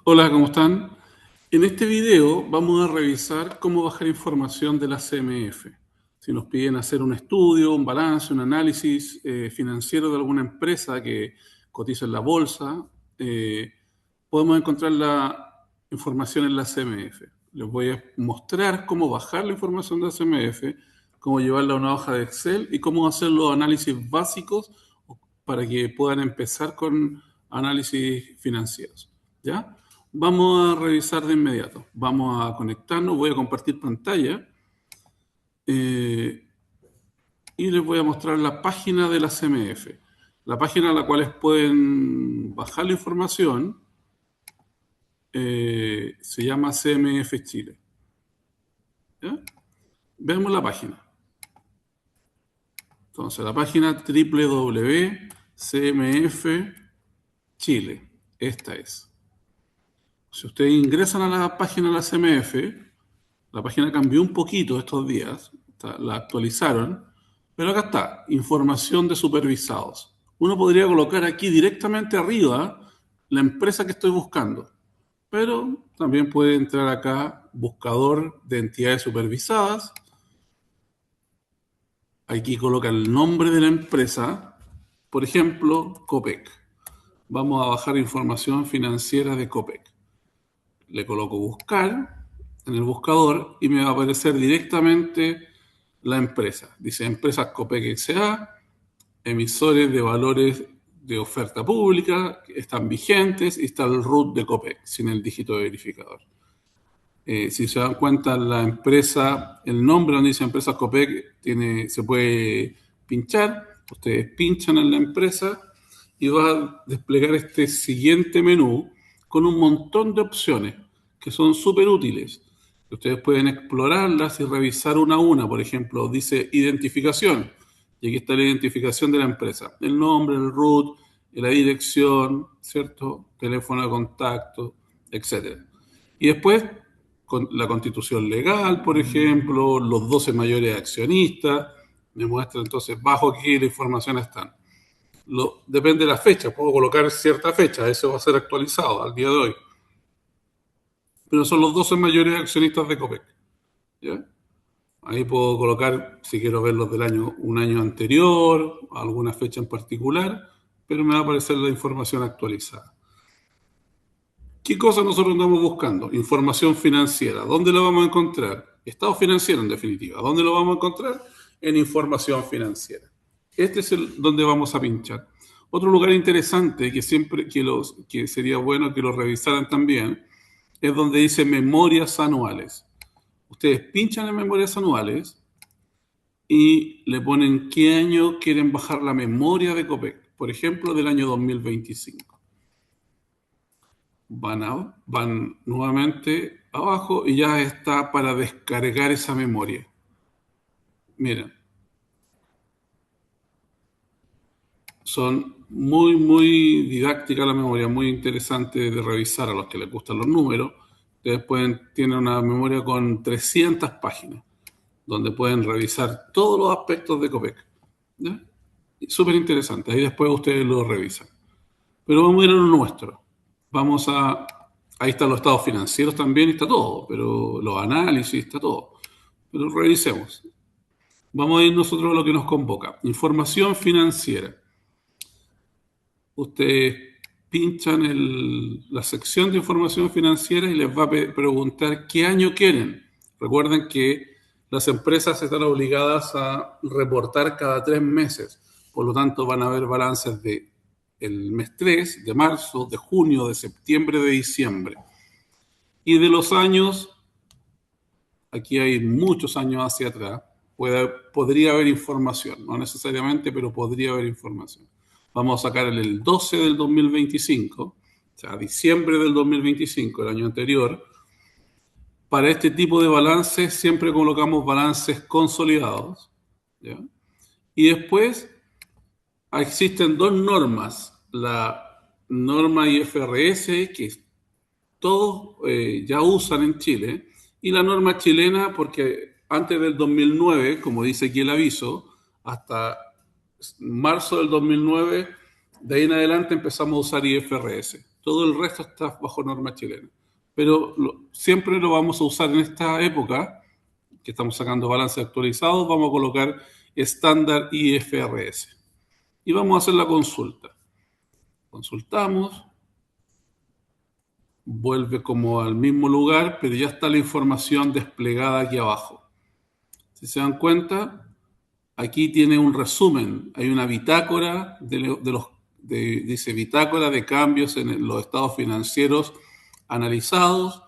Hola, ¿cómo están? En este video vamos a revisar cómo bajar información de la CMF. Si nos piden hacer un estudio, un balance, un análisis financiero de alguna empresa que cotiza en la bolsa, podemos encontrar la información en la CMF. Les voy a mostrar cómo bajar la información de la CMF, cómo llevarla a una hoja de Excel y cómo hacer los análisis básicos para que puedan empezar con análisis financieros. ¿Ya? Vamos a revisar de inmediato. Vamos a conectarnos, voy a compartir pantalla eh, y les voy a mostrar la página de la CMF. La página a la cual pueden bajar la información se llama CMF Chile. ¿Ya? Veamos la página. Entonces, la página www.cmf Chile. Esta es. Si ustedes ingresan a la página de la CMF, la página cambió un poquito estos días, la actualizaron, pero acá está, información de supervisados. Uno podría colocar aquí directamente arriba la empresa que estoy buscando, pero también puede entrar acá, buscador de entidades supervisadas. Aquí coloca el nombre de la empresa, por ejemplo, Copec. Vamos a bajar información financiera de Copec. Le coloco buscar en el buscador y me va a aparecer directamente la empresa. Dice Empresas Copec S.A., emisores de valores de oferta pública, que están vigentes, y está el RUT de Copec, sin el dígito de verificador. Si se dan cuenta, la empresa, el nombre donde dice Empresas Copec, se puede pinchar. Ustedes pinchan en la empresa y va a desplegar este siguiente menú con un montón de opciones que son súper útiles. Ustedes pueden explorarlas y revisar una a una. Por ejemplo, dice identificación. Y aquí está la identificación de la empresa. El nombre, el root, la dirección, ¿cierto? Teléfono de contacto, etc. Y después, con la constitución legal, por ejemplo, los 12 mayores accionistas. Me muestra entonces bajo qué la información están. Depende de la fecha, puedo colocar cierta fecha, eso va a ser actualizado al día de hoy. Pero son los 12 mayores accionistas de Copec. ¿Ya? Ahí puedo colocar, si quiero ver los del año, un año anterior, alguna fecha en particular, pero me va a aparecer la información actualizada. ¿Qué cosa nosotros andamos buscando? Información financiera. ¿Dónde la vamos a encontrar? Estado financiero, en definitiva. ¿Dónde lo vamos a encontrar? En información financiera. Este es donde vamos a pinchar. Otro lugar interesante que sería bueno que lo revisaran también es donde dice memorias anuales. Ustedes pinchan en memorias anuales y le ponen qué año quieren bajar la memoria de Copec. Por ejemplo, del año 2025. Van nuevamente abajo y ya está para descargar esa memoria. Miren, son muy didácticas la memoria, muy interesante de revisar a los que les gustan los números. Tienen una memoria con 300 páginas, donde pueden revisar todos los aspectos de Copec. ¿Ya? Súper interesante, ahí después ustedes lo revisan. Pero vamos a ir a lo nuestro. Ahí están los estados financieros también, está todo, pero los análisis, está todo. Pero revisemos. Vamos a ir nosotros a lo que nos convoca. Información financiera. Ustedes pinchan la sección de información financiera y les va a preguntar qué año quieren. Recuerden que las empresas están obligadas a reportar cada 3 meses. Por lo tanto, van a haber balances de el mes 3, de marzo, de junio, de septiembre, de diciembre. Y de los años, aquí hay muchos años hacia atrás, podría haber información, no necesariamente, pero podría haber información. Vamos a sacar el 12 del 2025, o sea, diciembre del 2025, el año anterior. Para este tipo de balances siempre colocamos balances consolidados, ¿ya? Y después existen dos normas. La norma IFRS, que todos ya usan en Chile, y la norma chilena, porque antes del 2009, como dice aquí el aviso, hasta marzo del 2009, de ahí en adelante empezamos a usar IFRS. Todo el resto está bajo norma chilena. Pero siempre lo vamos a usar en esta época, que estamos sacando balances actualizados, vamos a colocar estándar IFRS. Y vamos a hacer la consulta. Consultamos, vuelve como al mismo lugar, pero ya está la información desplegada aquí abajo. Si se dan cuenta, aquí tiene un resumen. Hay una bitácora dice bitácora de cambios en los estados financieros analizados.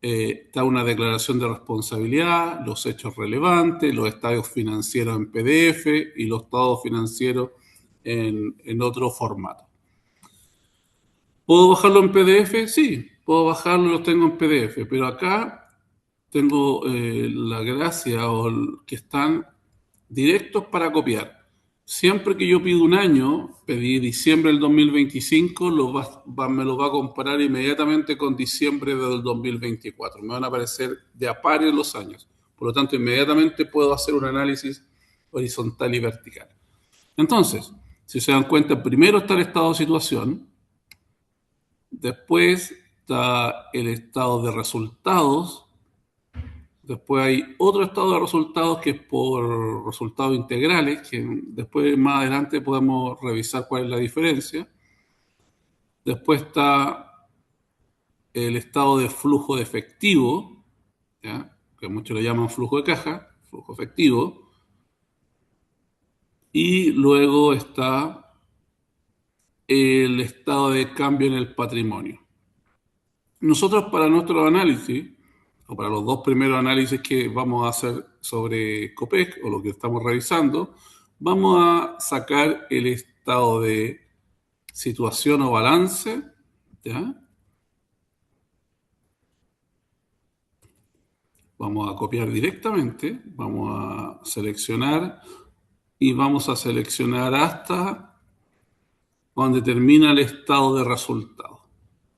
Está una declaración de responsabilidad, los hechos relevantes, los estados financieros en PDF y los estados financieros en otro formato. ¿Puedo bajarlo en PDF? Sí, puedo bajarlo, lo tengo en PDF, pero acá tengo la gracia que están directos para copiar. Siempre que yo pido un año, pedí diciembre del 2025, me lo va a comparar inmediatamente con diciembre del 2024. Me van a aparecer de a pares los años. Por lo tanto, inmediatamente puedo hacer un análisis horizontal y vertical. Entonces, si se dan cuenta, primero está el estado de situación, después está el estado de resultados. Después hay otro estado de resultados que es por resultados integrales, que después más adelante podemos revisar cuál es la diferencia. Después está el estado de flujo de efectivo, ¿ya? Que muchos lo llaman flujo de caja, flujo efectivo. Y luego está el estado de cambio en el patrimonio. Nosotros para nuestro análisis, o para los dos primeros análisis que vamos a hacer sobre Copec, o lo que estamos revisando, vamos a sacar el estado de situación o balance, ¿ya? Vamos a copiar directamente, vamos a seleccionar y vamos a seleccionar hasta donde termina el estado de resultado,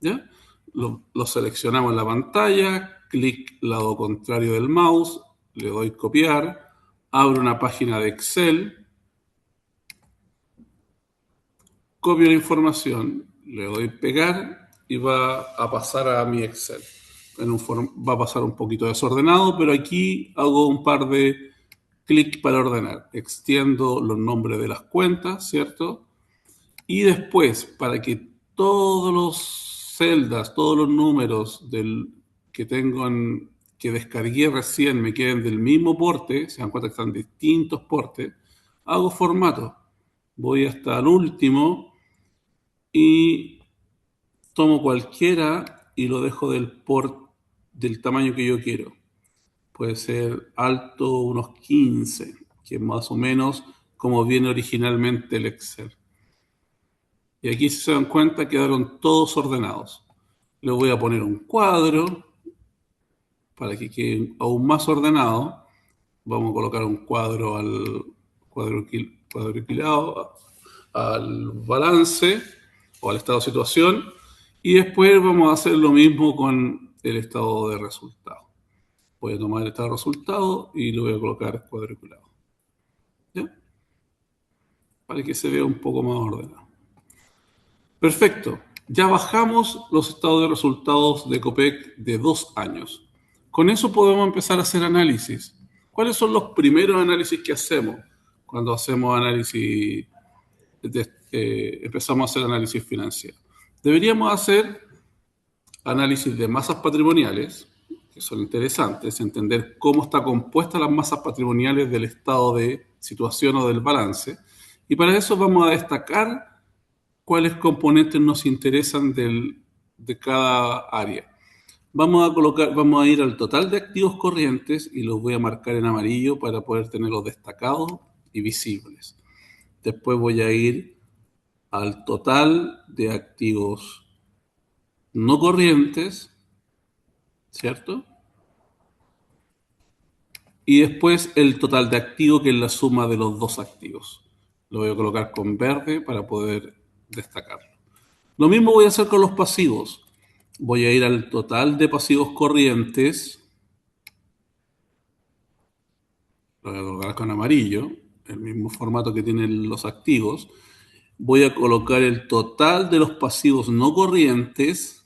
¿ya? Lo seleccionamos en la pantalla, clic lado contrario del mouse, le doy copiar, abro una página de Excel, copio la información, le doy pegar y va a pasar a mi Excel. Va a pasar un poquito desordenado, pero aquí hago un par de clics para ordenar. Extiendo los nombres de las cuentas, ¿cierto? Y después, para que todos los celdas, todos los números que tengo que descargué recién me queden del mismo porte, se dan cuenta que están distintos portes, hago formato. Voy hasta el último y tomo cualquiera y lo dejo del tamaño que yo quiero. Puede ser alto unos 15, que es más o menos como viene originalmente el Excel. Y aquí, si se dan cuenta, quedaron todos ordenados. Le voy a poner un cuadro para que quede aún más ordenado. Vamos a colocar un cuadro al cuadriculado, al balance o al estado de situación. Y después vamos a hacer lo mismo con el estado de resultado. Voy a tomar el estado de resultado y lo voy a colocar cuadriculado. ¿Ya? Para que se vea un poco más ordenado. Perfecto. Ya bajamos los estados de resultados de Copec de 2 años. Con eso podemos empezar a hacer análisis. ¿Cuáles son los primeros análisis que hacemos cuando hacemos análisis, empezamos a hacer análisis financiero? Deberíamos hacer análisis de masas patrimoniales, que son interesantes, entender cómo está compuesta las masas patrimoniales del estado de situación o del balance. Y para eso vamos a destacar cuáles componentes nos interesan de cada área. Vamos a ir al total de activos corrientes y los voy a marcar en amarillo para poder tenerlos destacados y visibles. Después voy a ir al total de activos no corrientes, ¿cierto? Y después el total de activos, que es la suma de los dos activos. Lo voy a colocar con verde para poder destacarlo. Lo mismo voy a hacer con los pasivos. Voy a ir al total de pasivos corrientes. Lo voy a colocar con amarillo, el mismo formato que tienen los activos. voy a colocar el total de los pasivos no corrientes.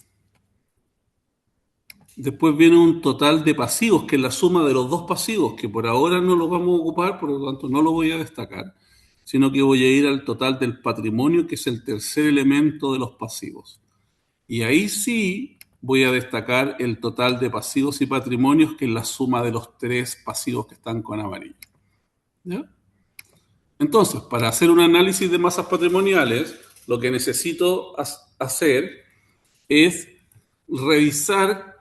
Después viene un total de pasivos, que es la suma de los dos pasivos, que por ahora no los vamos a ocupar, por lo tanto no lo voy a destacar, sino que voy a ir al total del patrimonio, que es el tercer elemento de los pasivos. Y ahí sí voy a destacar el total de pasivos y patrimonios, que es la suma de los tres pasivos que están con amarillo. ¿Ya? Entonces, para hacer un análisis de masas patrimoniales, lo que necesito hacer es revisar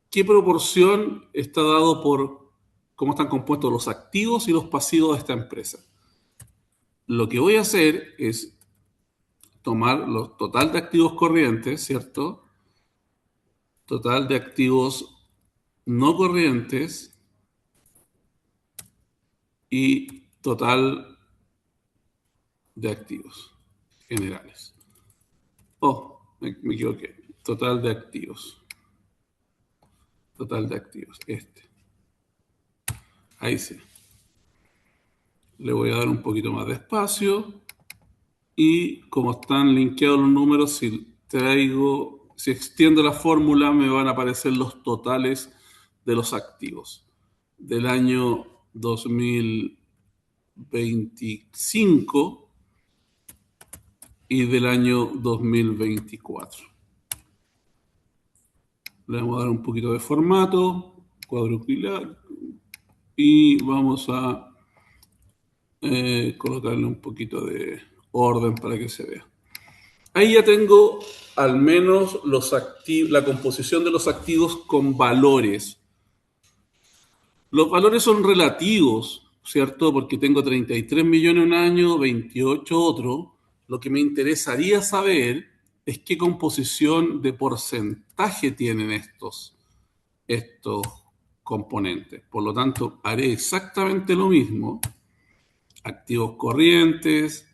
qué proporción está dado por cómo están compuestos los activos y los pasivos de esta empresa. Lo que voy a hacer es tomar los total de activos corrientes, ¿cierto? Total de activos no corrientes y total de activos generales. Oh, me equivoqué. Total de activos. Total de activos. Ahí sí. Le voy a dar un poquito más de espacio. Y como están linkeados los números, si extiendo la fórmula, me van a aparecer los totales de los activos del año 2025 y del año 2024. Le vamos a dar un poquito de formato, cuadricular, y vamos a colocarle un poquito de orden para que se vea. Ahí ya tengo al menos la composición de los activos con valores. Los valores son relativos, ¿cierto? Porque tengo 33 millones un año, 28 otro. Lo que me interesaría saber es qué composición de porcentaje tienen estos componentes. Por lo tanto, haré exactamente lo mismo. Activos corrientes,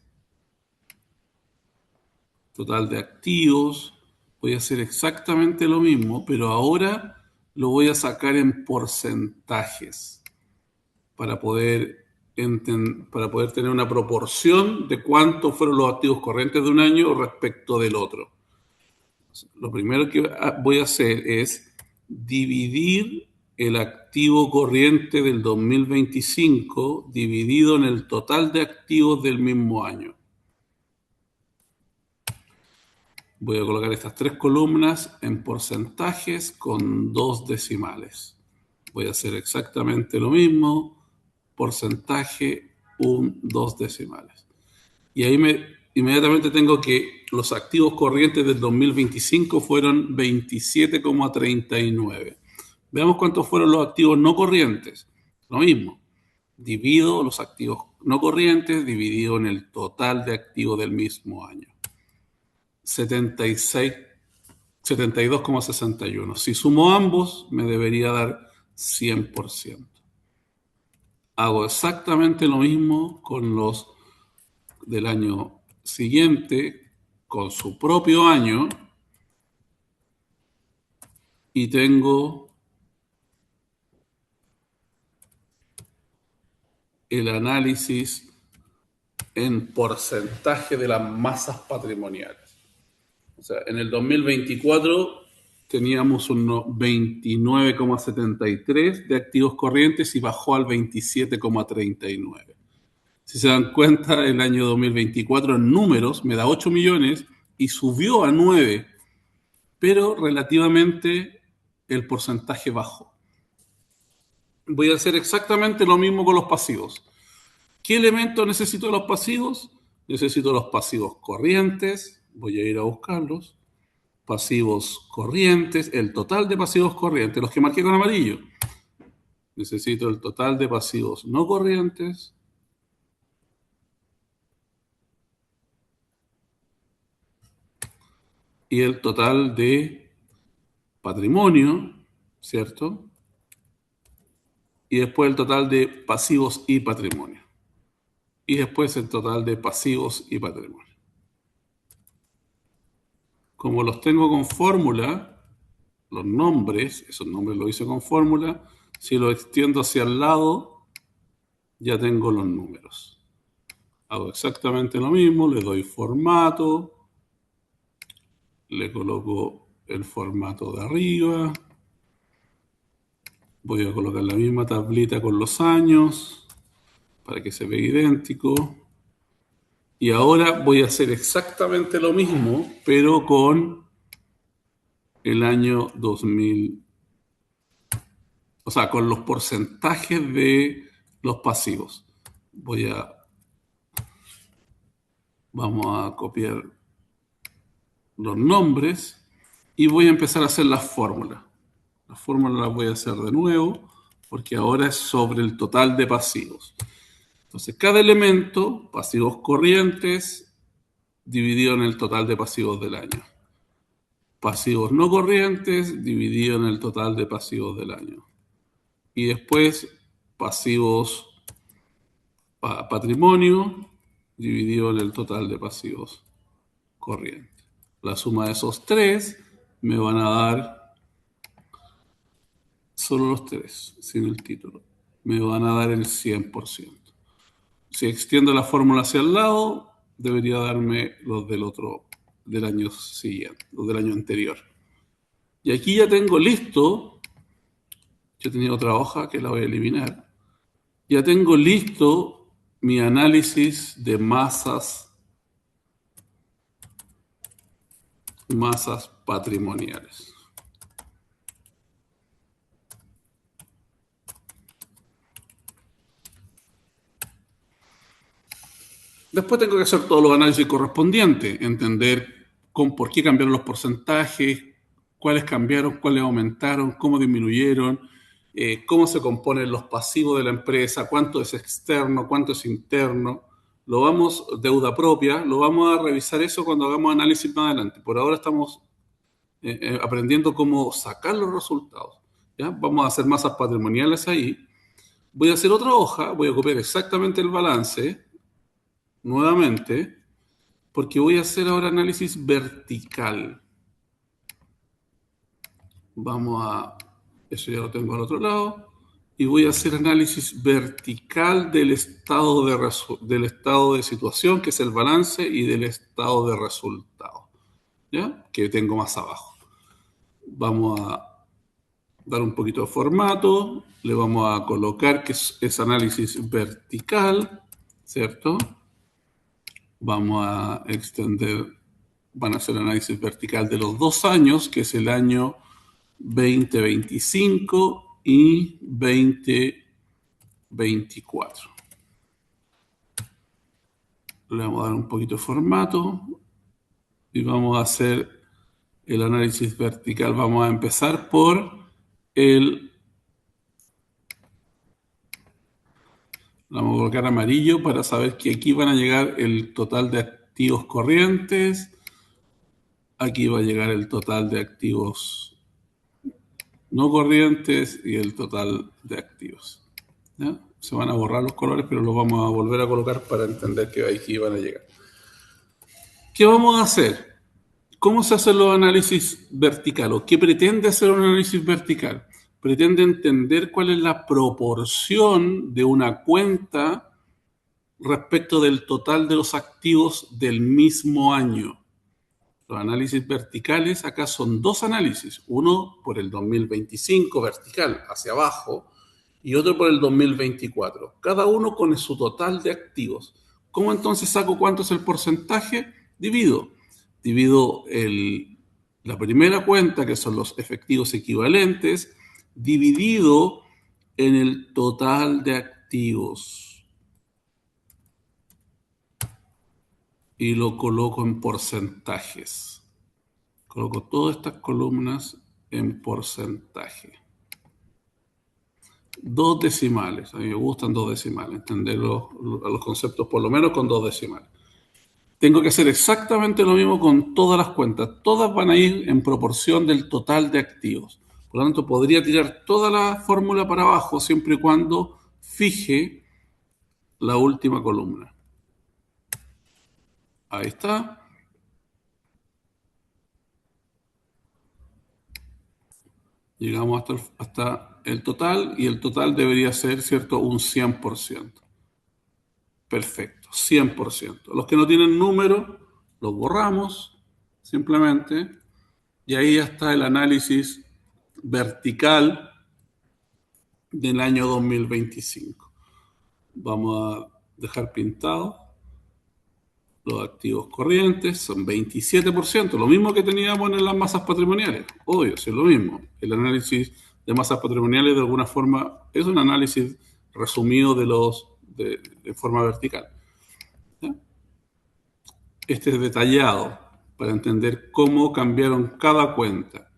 total de activos. Voy a hacer exactamente lo mismo, pero ahora lo voy a sacar en porcentajes para poder tener una proporción de cuántos fueron los activos corrientes de un año respecto del otro. Lo primero que voy a hacer es dividir el activo corriente del 2025 dividido en el total de activos del mismo año. Voy a colocar estas tres columnas en porcentajes con 2 decimales. Voy a hacer exactamente lo mismo, porcentaje, 2 decimales. Y ahí inmediatamente tengo que los activos corrientes del 2025 fueron 27,39. Veamos cuántos fueron los activos no corrientes. Lo mismo, divido los activos no corrientes dividido en el total de activos del mismo año. 72,61. Si sumo ambos, me debería dar 100%. Hago exactamente lo mismo con los del año siguiente, con su propio año, y tengo el análisis en porcentaje de las masas patrimoniales. O sea, en el 2024 teníamos un 29,73 de activos corrientes y bajó al 27,39. Si se dan cuenta, el año 2024 en números me da 8 millones y subió a 9, pero relativamente el porcentaje bajó. Voy a hacer exactamente lo mismo con los pasivos. ¿Qué elementos necesito de los pasivos? Necesito los pasivos corrientes, voy a ir a buscarlos. Pasivos corrientes, el total de pasivos corrientes, los que marqué con amarillo. Necesito el total de pasivos no corrientes. Y el total de patrimonio, ¿cierto? Y después el total de pasivos y patrimonio. Y después el total de pasivos y patrimonio. Como los tengo con fórmula, los nombres, esos nombres los hice con fórmula, si los extiendo hacia el lado, ya tengo los números. Hago exactamente lo mismo, le doy formato, le coloco el formato de arriba, voy a colocar la misma tablita con los años para que se vea idéntico. Y ahora voy a hacer exactamente lo mismo, pero con el año 2000, o sea, con los porcentajes de los pasivos. Vamos a copiar los nombres y voy a empezar a hacer las fórmulas. Las fórmulas las voy a hacer de nuevo porque ahora es sobre el total de pasivos. Entonces, cada elemento, pasivos corrientes, dividido en el total de pasivos del año. Pasivos no corrientes, dividido en el total de pasivos del año. Y después, pasivos patrimonio, dividido en el total de pasivos corrientes. La suma de esos tres me van a dar, solo los tres, sin el título, me van a dar el 100%. Si extiendo la fórmula hacia el lado, debería darme los del año siguiente, los del año anterior. Y aquí ya tengo listo, yo tenía otra hoja que la voy a eliminar, ya tengo listo mi análisis de masas patrimoniales. Después tengo que hacer todos los análisis correspondientes, entender por qué cambiaron los porcentajes, cuáles cambiaron, cuáles aumentaron, cómo disminuyeron, cómo se componen los pasivos de la empresa, cuánto es externo, cuánto es interno. Deuda propia, lo vamos a revisar eso cuando hagamos análisis más adelante. Por ahora estamos aprendiendo cómo sacar los resultados. ¿Ya? Vamos a hacer masas patrimoniales ahí. Voy a hacer otra hoja, voy a copiar exactamente el balance nuevamente, porque voy a hacer ahora análisis vertical. Eso ya lo tengo al otro lado, y voy a hacer análisis vertical del estado de situación, que es el balance, y del estado de resultado, ¿ya? Que tengo más abajo. Vamos a dar un poquito de formato, le vamos a colocar que es análisis vertical, ¿cierto? Vamos a extender, van a hacer análisis vertical de los 2 años, que es el año 2025 y 2024. Le vamos a dar un poquito de formato y vamos a hacer el análisis vertical. Vamos a empezar por vamos a colocar amarillo para saber que aquí van a llegar el total de activos corrientes. Aquí va a llegar el total de activos no corrientes y el total de activos. ¿Ya? Se van a borrar los colores, pero los vamos a volver a colocar para entender que aquí van a llegar. ¿Qué vamos a hacer? ¿Cómo se hacen los análisis verticales? ¿Qué pretende hacer un análisis vertical? Pretende entender cuál es la proporción de una cuenta respecto del total de los activos del mismo año. Los análisis verticales acá son 2 análisis, uno por el 2025 vertical hacia abajo y otro por el 2024, cada uno con su total de activos. ¿Cómo entonces saco cuánto es el porcentaje? Divido la primera cuenta, que son los efectivos equivalentes, dividido en el total de activos. Y lo coloco en porcentajes. Coloco todas estas columnas en porcentaje. 2 decimales. A mí me gustan 2 decimales. Entender los conceptos por lo menos con 2 decimales. Tengo que hacer exactamente lo mismo con todas las cuentas. Todas van a ir en proporción del total de activos. Por lo tanto, podría tirar toda la fórmula para abajo siempre y cuando fije la última columna. Ahí está. Llegamos hasta el total y el total debería ser, ¿cierto?, un 100%. Perfecto. 100%. Los que no tienen número, los borramos simplemente. Y ahí ya está el análisis vertical del año 2025. Vamos a dejar pintado los activos corrientes, son 27%, lo mismo que teníamos en las masas patrimoniales. Obvio, sí es lo mismo. El análisis de masas patrimoniales de alguna forma es un análisis resumido de forma vertical. ¿Ya? Este es detallado para entender cómo cambiaron cada cuenta.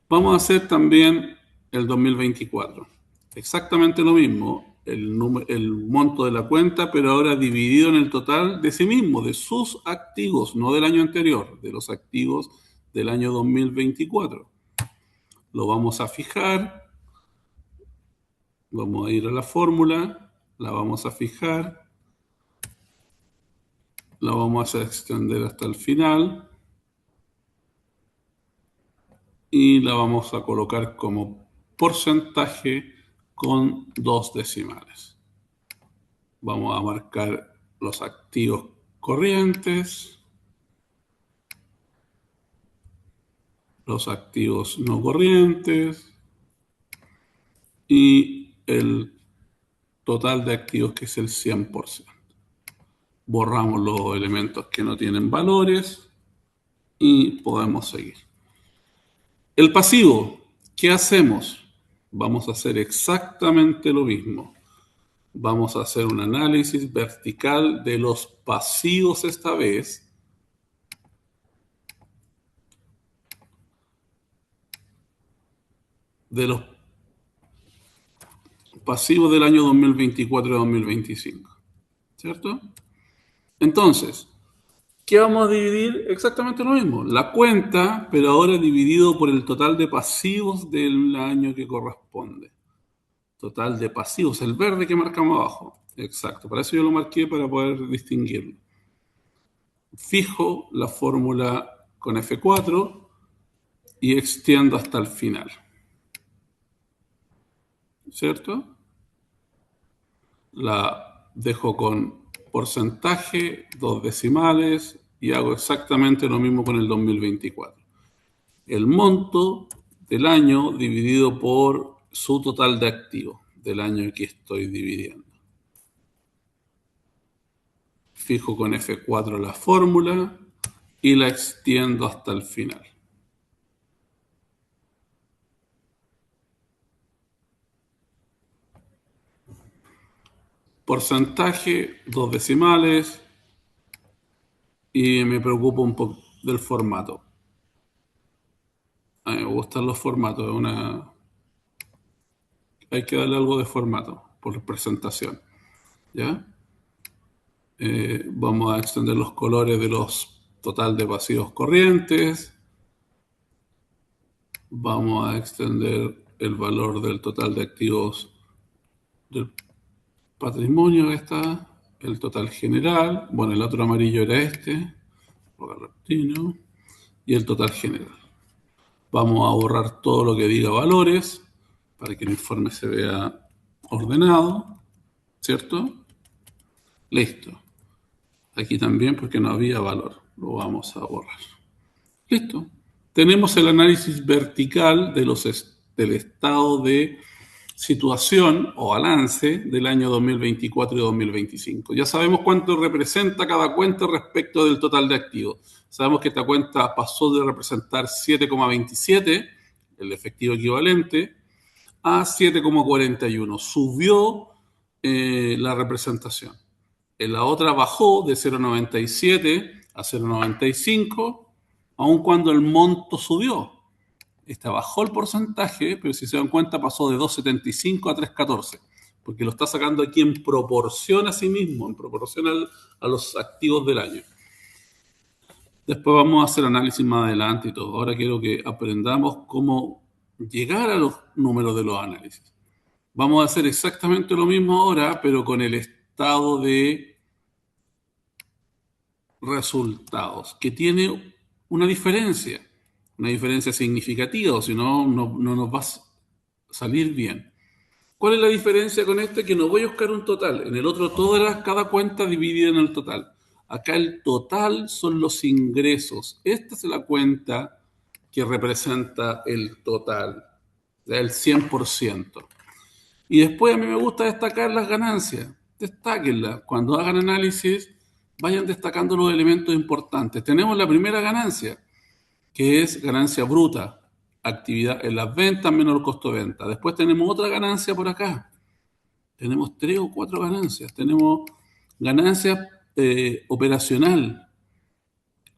Vamos a hacer también el 2024. Exactamente lo mismo, el monto de la cuenta, pero ahora dividido en el total de sí mismo, de sus activos, no del año anterior, de los activos del año 2024. Lo vamos a fijar, vamos a ir a la fórmula, la vamos a fijar, la vamos a extender hasta el final y la vamos a colocar como porcentaje con 2 decimales. Vamos a marcar los activos corrientes, los activos no corrientes y el total de activos, que es el 100%. Borramos los elementos que no tienen valores y podemos seguir. El pasivo, ¿qué hacemos? Vamos a hacer exactamente lo mismo. Vamos a hacer un análisis vertical de los pasivos esta vez. De los pasivos del año 2024 y 2025. ¿Cierto? Entonces, ¿qué vamos a dividir? Exactamente lo mismo. La cuenta, pero ahora dividido por el total de pasivos del año que corresponde. Total de pasivos, el verde que marcamos abajo. Exacto, para eso yo lo marqué para poder distinguirlo. Fijo la fórmula con F4 y extiendo hasta el final. ¿Cierto? La dejo con porcentaje, 2 decimales y hago exactamente lo mismo con el 2024. El monto del año dividido por su total de activos del año que estoy dividiendo. Fijo con F4 la fórmula y la extiendo hasta el final. Porcentaje, 2 decimales y me preocupo un poco del formato. A mí me gustan los formatos, hay que darle algo de formato por presentación. ¿Ya? Vamos a extender los colores de los total de pasivos corrientes. Vamos a extender el valor del total de activos del patrimonio, está el total general. Bueno, el otro amarillo era este, y el total general. Vamos a borrar todo lo que diga valores para que el informe se vea ordenado, ¿cierto? Listo. Aquí también porque no había valor, lo vamos a borrar. Listo. Tenemos el análisis vertical del estado de situación o balance del año 2024 y 2025. Ya sabemos cuánto representa cada cuenta respecto del total de activos. Sabemos que esta cuenta pasó de representar 7,27, el efectivo equivalente, a 7,41. Subió la representación. En la otra bajó de 0,97 a 0,95, aun cuando el monto subió. Esta bajó el porcentaje, pero si se dan cuenta pasó de 2,75 a 3,14, porque lo está sacando aquí en proporción a sí mismo, en proporción a los activos del año. Después vamos a hacer análisis más adelante y todo. Ahora quiero que aprendamos cómo llegar a los números de los análisis. Vamos a hacer exactamente lo mismo ahora, pero con el estado de resultados, que tiene una diferencia significativa, o si no, no nos va a salir bien. ¿Cuál es la diferencia con este? Que no voy a buscar un total. En el otro, cada cuenta dividida en el total. Acá el total son los ingresos. Esta es la cuenta que representa el total, el 100%. Y después a mí me gusta destacar las ganancias. Destáquenlas. Cuando hagan análisis, vayan destacando los elementos importantes. Tenemos la primera ganancia, que es ganancia bruta, actividad en las ventas menos el costo de venta. Después tenemos otra ganancia por acá. Tenemos 3 o 4 ganancias. Tenemos ganancia operacional.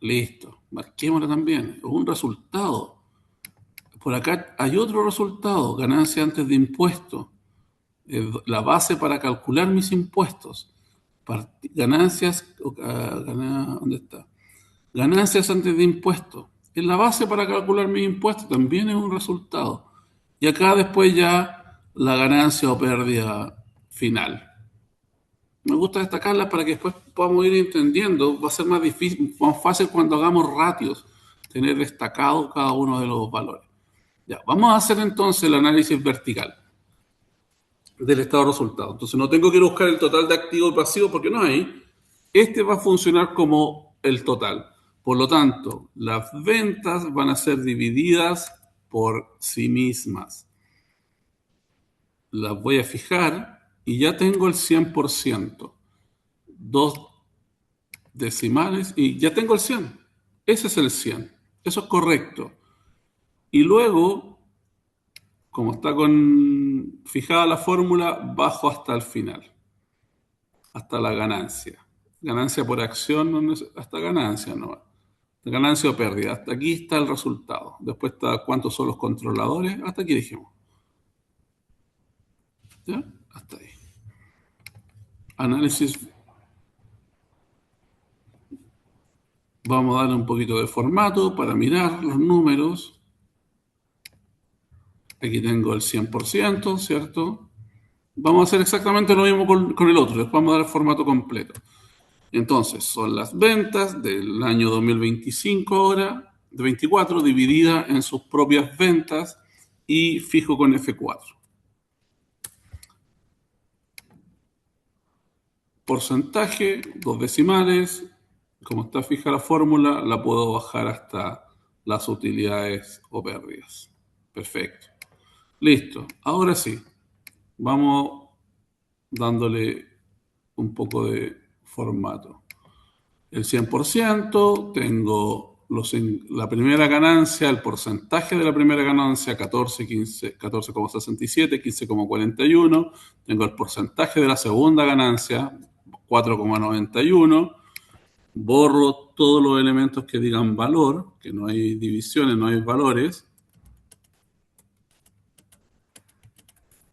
Listo. Marquémosla también. Un resultado. Por acá hay otro resultado. Ganancia antes de impuestos. La base para calcular mis impuestos. Ganancias. ¿Dónde está? Ganancias antes de impuestos. En la base para calcular mis impuestos también es un resultado. Y acá después ya la ganancia o pérdida final. Me gusta destacarlas para que después podamos ir entendiendo. Va a ser más difícil, más fácil cuando hagamos ratios, tener destacado cada uno de los valores. Ya, vamos a hacer entonces el análisis vertical del estado de resultado. Entonces no tengo que ir a buscar el total de activo y pasivo porque no hay. Este va a funcionar como el total. Por lo tanto, las ventas van a ser divididas por sí mismas. Las voy a fijar y ya tengo el 100%. 2 decimales y ya tengo el 100. Ese es el 100. Eso es correcto. Y luego, como está fijada la fórmula, bajo hasta el final. Hasta la ganancia. Ganancia por acción, hasta ganancia, no. Ganancia o pérdida. Hasta aquí está el resultado. Después está cuántos son los controladores. Hasta aquí dijimos. ¿Ya? Hasta ahí. Análisis. Vamos a darle un poquito de formato para mirar los números. Aquí tengo el 100%, ¿cierto? Vamos a hacer exactamente lo mismo con el otro. Les vamos a dar el formato completo. Entonces, son las ventas del año 2025 ahora, de 24, dividida en sus propias ventas y fijo con F4. Porcentaje, 2 decimales. Como está fija la fórmula, la puedo bajar hasta las utilidades o pérdidas. Perfecto. Listo. Ahora sí. Vamos dándole un poco de formato. El 100%, tengo la primera ganancia, el porcentaje de la primera ganancia, 14,67, 15,41. Tengo el porcentaje de la segunda ganancia, 4,91. Borro todos los elementos que digan valor, que no hay divisiones, no hay valores.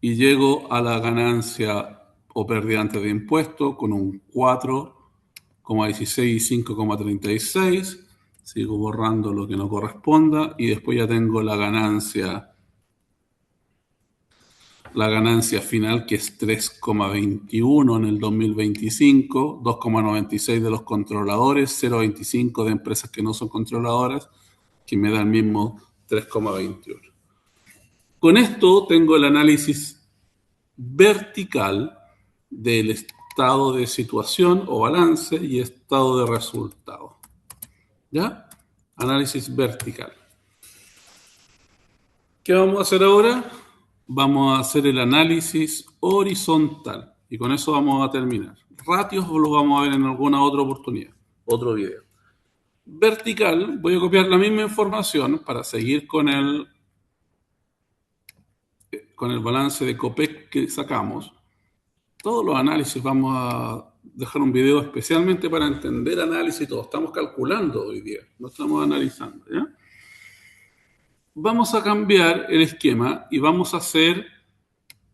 Y llego a la ganancia o pérdida antes de impuesto con un 4,16 y 5,36. Sigo borrando lo que no corresponda y después ya tengo la ganancia final, que es 3,21 en el 2025, 2,96 de los controladores, 0,25 de empresas que no son controladoras, que me da el mismo 3,21. Con esto tengo el análisis vertical del estado de situación o balance y estado de resultado. ¿Ya? Análisis vertical. ¿Qué vamos a hacer ahora? Vamos a hacer el análisis horizontal y con eso vamos a terminar. Ratios los vamos a ver en alguna otra oportunidad, otro video. Vertical, voy a copiar la misma información para seguir con el balance de Copec que sacamos. Todos los análisis vamos a dejar un video especialmente para entender análisis y todo. Estamos calculando hoy día, no estamos analizando, ¿ya? Vamos a cambiar el esquema y vamos a hacer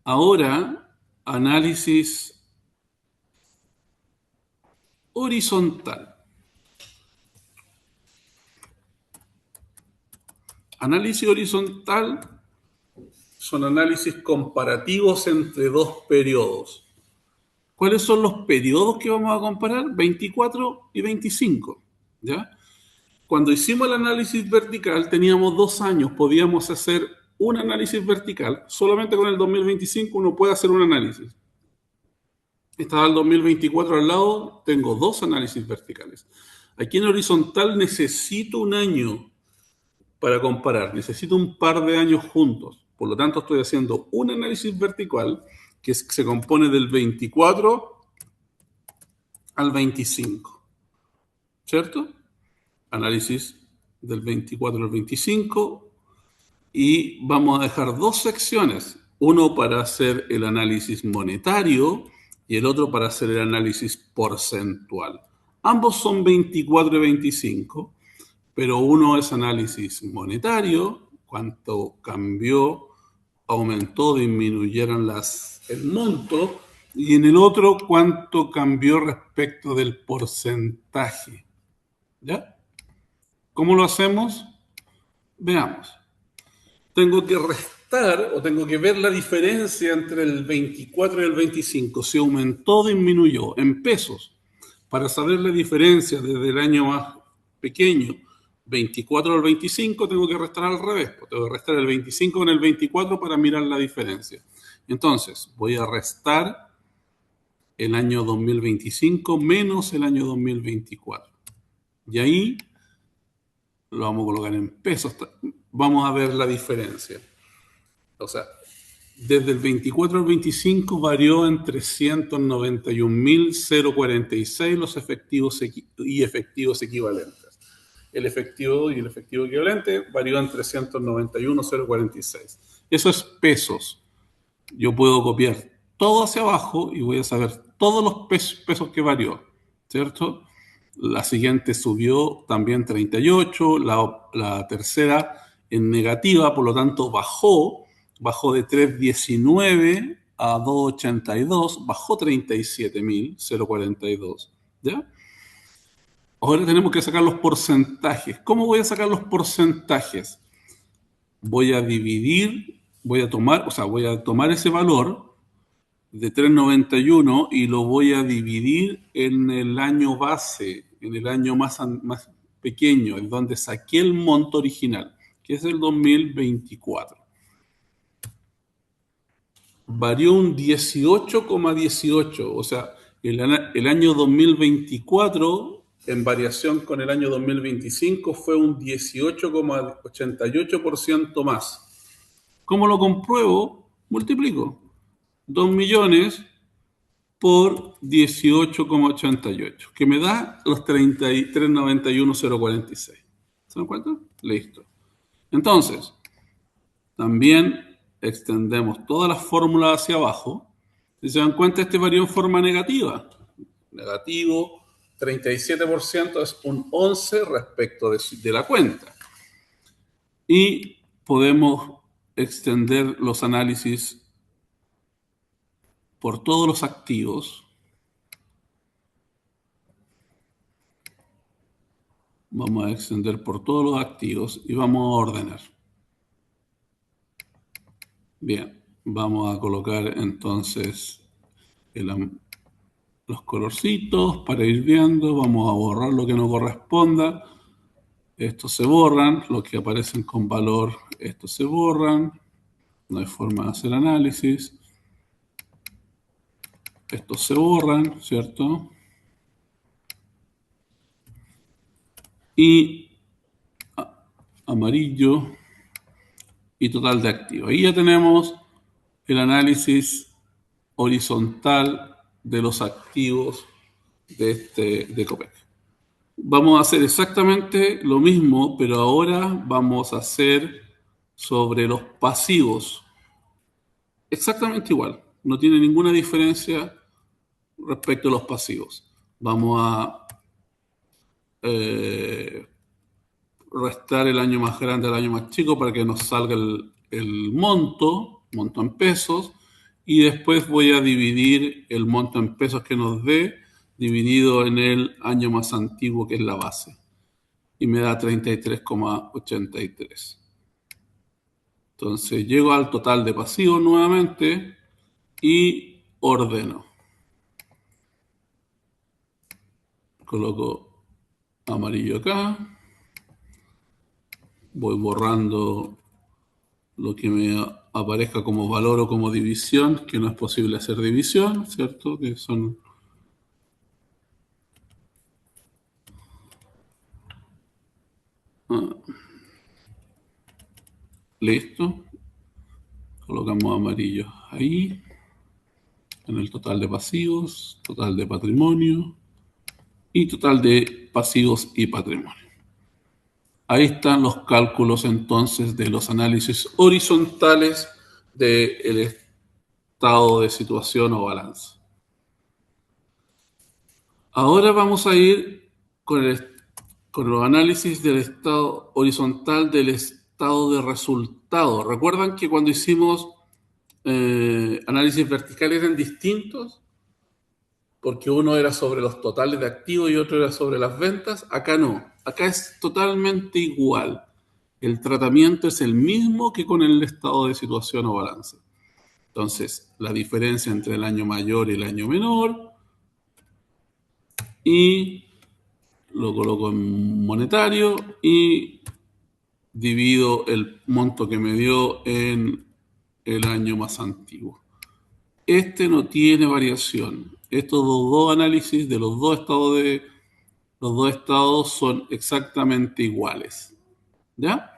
ahora análisis horizontal. Análisis horizontal son análisis comparativos entre dos periodos. ¿Cuáles son los periodos que vamos a comparar? 24 y 25, ¿ya? Cuando hicimos el análisis vertical teníamos 2 años, podíamos hacer un análisis vertical. Solamente con el 2025 uno puede hacer un análisis. Está el 2024 al lado, tengo dos análisis verticales. Aquí en horizontal necesito un año para comparar, necesito un par de años juntos. Por lo tanto, estoy haciendo un análisis vertical que se compone del 24 al 25, ¿cierto? Análisis del 24 al 25 y vamos a dejar dos secciones, uno para hacer el análisis monetario y el otro para hacer el análisis porcentual. Ambos son 24 y 25, pero uno es análisis monetario, cuánto cambió, aumentó, disminuyeron el monto, y en el otro cuánto cambió respecto del porcentaje. ¿Ya? ¿Cómo lo hacemos? Veamos. Tengo que restar o tengo que ver la diferencia entre el 24 y el 25. Si aumentó o disminuyó en pesos. Para saber la diferencia desde el año más pequeño, 24 al 25, tengo que restar al revés. Tengo que restar el 25 con el 24 para mirar la diferencia. Entonces, voy a restar el año 2025 menos el año 2024. Y ahí lo vamos a colocar en pesos. Vamos a ver la diferencia. O sea, desde el 24 al 25 varió en 391.046 los efectivos y efectivos equivalentes. El efectivo y el efectivo equivalente varió en 391.046. Eso es pesos. Yo puedo copiar todo hacia abajo y voy a saber todos los pesos que varió, ¿cierto? La siguiente subió también 38, la tercera en negativa, por lo tanto bajó de 319 a 282, bajó 37.042, ¿ya? Ahora tenemos que sacar los porcentajes. ¿Cómo voy a sacar los porcentajes? Voy a tomar ese valor de 391 y lo voy a dividir en el año base, en el año más pequeño, en donde saqué el monto original, que es el 2024. Varió un 18,18, o sea, el año 2024 en variación con el año 2025 fue un 18,88% más. ¿Cómo lo compruebo? Multiplico 2 millones por 18,88, que me da los 33,91,046. ¿Se dan cuenta? Listo. Entonces, también extendemos todas las fórmulas hacia abajo. Si se dan cuenta, este varió en forma negativa. Negativo 37% es un 11 respecto de la cuenta. Y podemos extender los análisis por todos los activos. Vamos a extender por todos los activos y vamos a ordenar. Bien, vamos a colocar entonces los colorcitos para ir viendo. Vamos a borrar lo que no corresponda. Estos se borran, los que aparecen con valor, estos se borran. No hay forma de hacer análisis. Estos se borran, ¿cierto? Y amarillo y total de activos. Ahí ya tenemos el análisis horizontal de los activos de Copec. Vamos a hacer exactamente lo mismo, pero ahora vamos a hacer sobre los pasivos. Exactamente igual, no tiene ninguna diferencia respecto a los pasivos. Vamos a restar el año más grande al año más chico para que nos salga el monto en pesos, y después voy a dividir el monto en pesos que nos dé dividido en el año más antiguo, que es la base, y me da 33,83. Entonces llego al total de pasivos nuevamente y ordeno. Coloco amarillo acá, voy borrando lo que me aparezca como valor o como división, que no es posible hacer división, ¿cierto? Que son... Listo. Colocamos amarillo ahí. En el total de pasivos, total de patrimonio y total de pasivos y patrimonio. Ahí están los cálculos entonces de los análisis horizontales del estado de situación o balance. Ahora vamos a ir con los análisis del estado horizontal del estado de resultado. ¿Recuerdan que cuando hicimos análisis verticales eran distintos? Porque uno era sobre los totales de activos y otro era sobre las ventas. Acá no, acá es totalmente igual. El tratamiento es el mismo que con el estado de situación o balance. Entonces, la diferencia entre el año mayor y el año menor, y lo coloco en monetario y divido el monto que me dio en el año más antiguo. Este no tiene variación. Estos dos análisis de los dos estados son exactamente iguales. ¿Ya?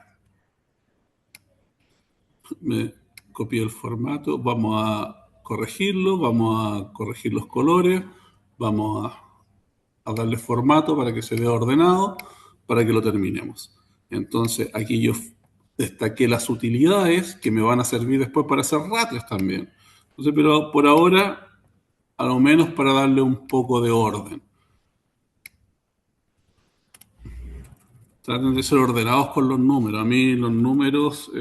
Me copié el formato. Vamos a corregirlo. Vamos a corregir los colores. Vamos a darle formato para que se vea ordenado, para que lo terminemos. Entonces, aquí yo destaqué las utilidades que me van a servir después para hacer ratios también. Entonces, pero por ahora, a lo menos para darle un poco de orden. Traten de ser ordenados con los números. A mí los números,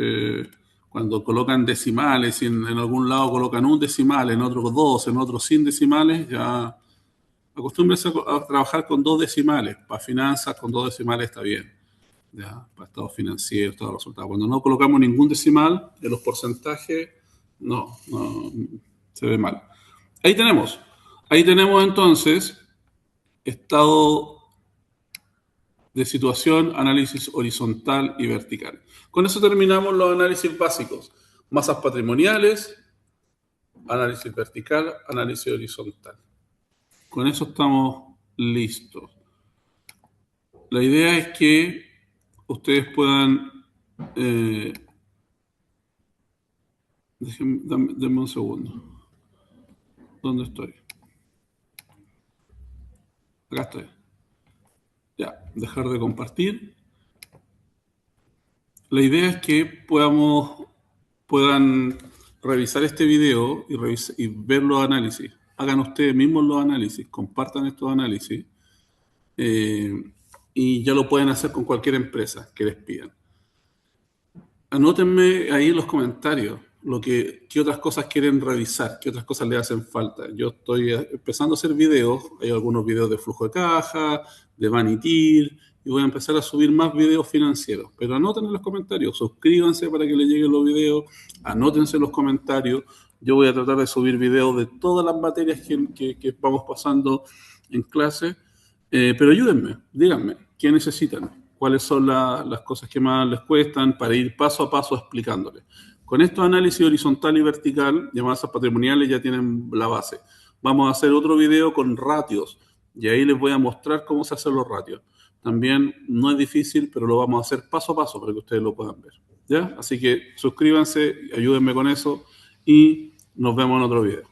cuando colocan decimales, y en algún lado colocan un decimal, en otro dos, en otro sin decimales, ya acostúmbrense a trabajar con dos decimales. Para finanzas, con dos decimales está bien. Ya, para estados financieros, todos los resultados. Cuando no colocamos ningún decimal de los porcentajes, no, se ve mal. Ahí tenemos entonces estado de situación, análisis horizontal y vertical. Con eso terminamos los análisis básicos. Masas patrimoniales, análisis vertical, análisis horizontal. Con eso estamos listos. La idea es que ustedes puedan... denme un segundo. ¿Dónde estoy? Acá estoy. Ya, dejar de compartir. La idea es que puedan revisar este video y ver los análisis. Hagan ustedes mismos los análisis, compartan estos análisis y ya lo pueden hacer con cualquier empresa que les pidan. Anótenme ahí en los comentarios qué otras cosas quieren revisar, qué otras cosas les hacen falta. Yo estoy empezando a hacer videos, hay algunos videos de flujo de caja, de Vanity, y voy a empezar a subir más videos financieros. Pero anoten en los comentarios, suscríbanse para que les lleguen los videos, anótense en los comentarios. Yo voy a tratar de subir videos de todas las materias que vamos pasando en clase, pero ayúdenme, díganme, ¿qué necesitan? ¿Cuáles son las cosas que más les cuestan para ir paso a paso explicándoles? Con estos análisis horizontal y vertical de masas patrimoniales ya tienen la base. Vamos a hacer otro video con ratios y ahí les voy a mostrar cómo se hacen los ratios. También no es difícil, pero lo vamos a hacer paso a paso para que ustedes lo puedan ver. ¿Ya? Así que suscríbanse, ayúdenme con eso y nos vemos en otro video.